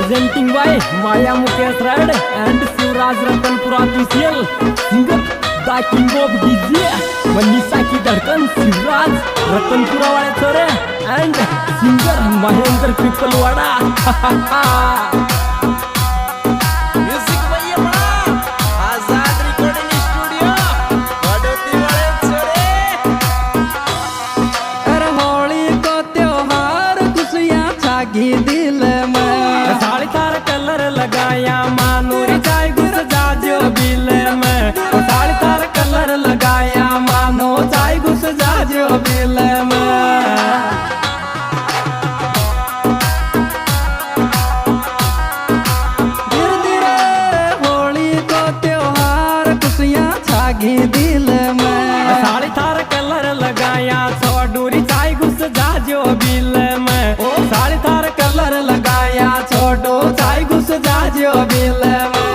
presenting by Maya Mukesh Rad and Shivraj Ratanpura official singer the king of DJ Manisha की धड़कन शिवराज रतनपुरा वाले छोरे and singer Mahendra पिपलवाड़ा music भैया बड़ा आजाद रिकॉर्डिंग स्टूडियो बड़ोती वाले छोरे। अरे होली को त्योहार खुशियाँ छागी दिल में साड़ी तार कलर लगाया मानूरी चाय घुस जाजो बिल में साड़ी तार कलर लगाया मानो चाय घुस जाजो बिल में दिल में साड़ी थार कलर लगाया छोडूरी चाय घुस जाजो बिल में साड़ी थार कलर लगाया छोटो चाय घुस जाजो बिल में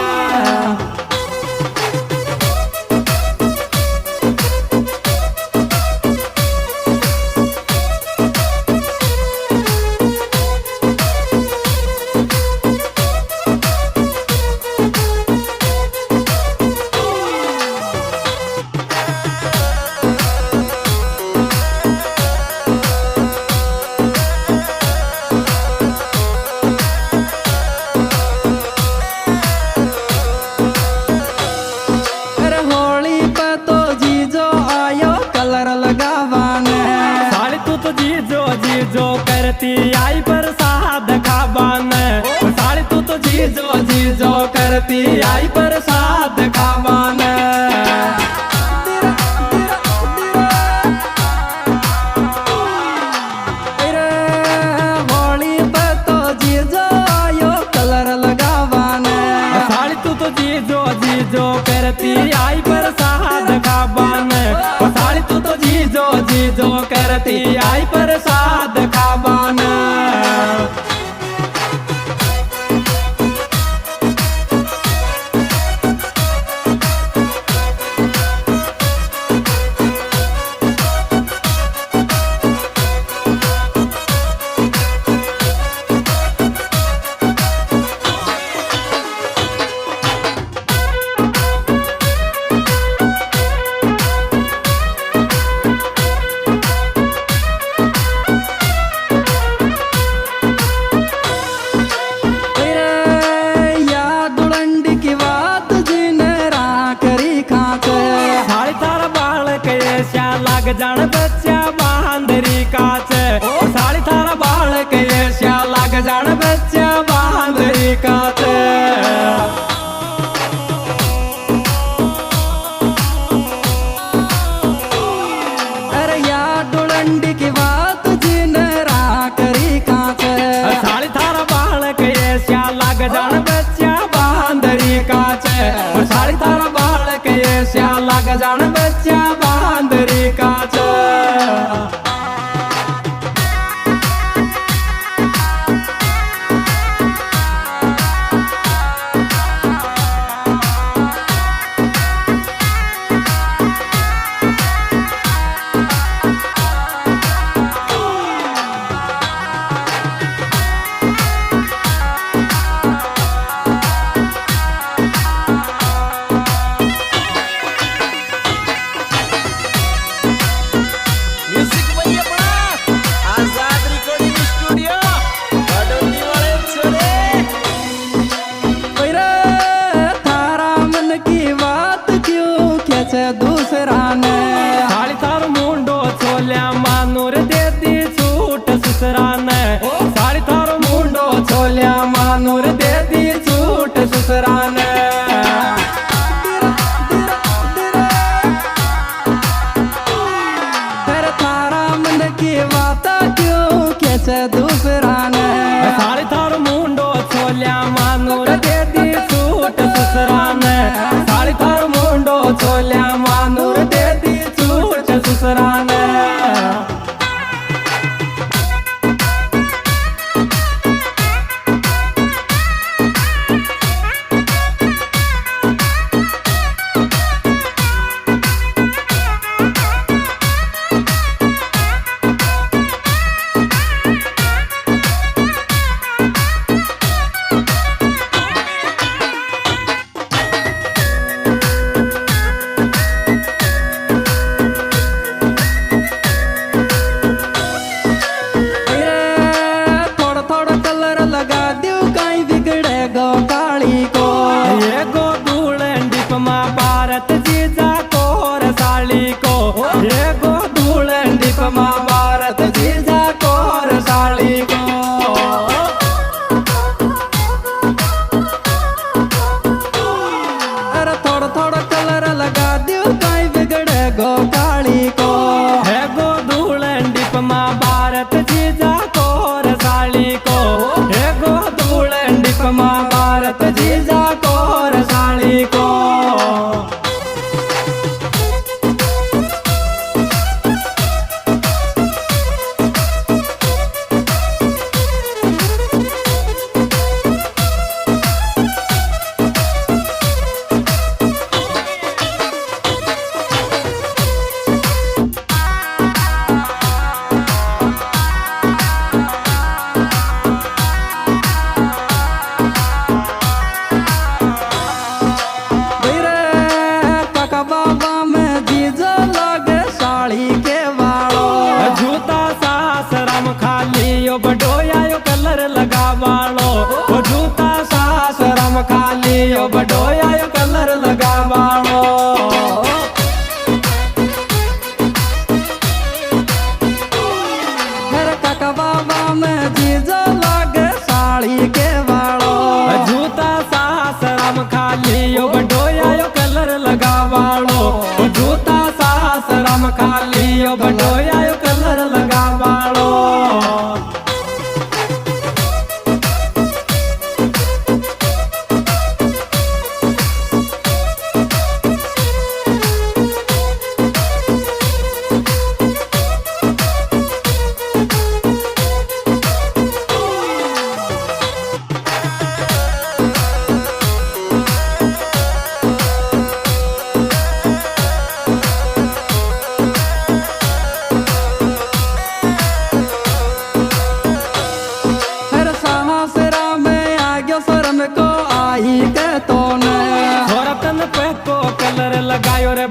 जीजो करती आई प्रसाद खाबान साड़ी तू तो जीजो जीजो करती आई प्रसाद खाबान होली पर तो जीजो आयो कलर लगावान साड़ी तू तो जीजो जीजो करती आई प्रसाद खाबान साड़ी तू तो जीजो जीजो करती आई प्रसाद खाबान लाग जान बच्चा बांदरी काच साड़ी थारा बाल के श्या लाग जान बच्चा बांदरी काच अरे या डुलंडी की बात जिन रा करी काच साड़ी थारा बाल के श्या लाग जान बच्चा बांदरी काच साड़ी थारा बाल के श्या लाग जान बच्चा बांदरी काच दूसरा ने साड़ी थार मुंडो छोल्या मानूर दे दी छूट सुसरा ने साड़ी थार मुंडो छोल्या मानूर दे दी छूट सुसरा ने तेरे थारा मन की बात क्यों कैसे दूसरा ने साड़ी थार मुंडो छोल्या मानूर दे दी छूट सुसरा ने साड़ी थार मुंडो छोल्या मान लगायो रे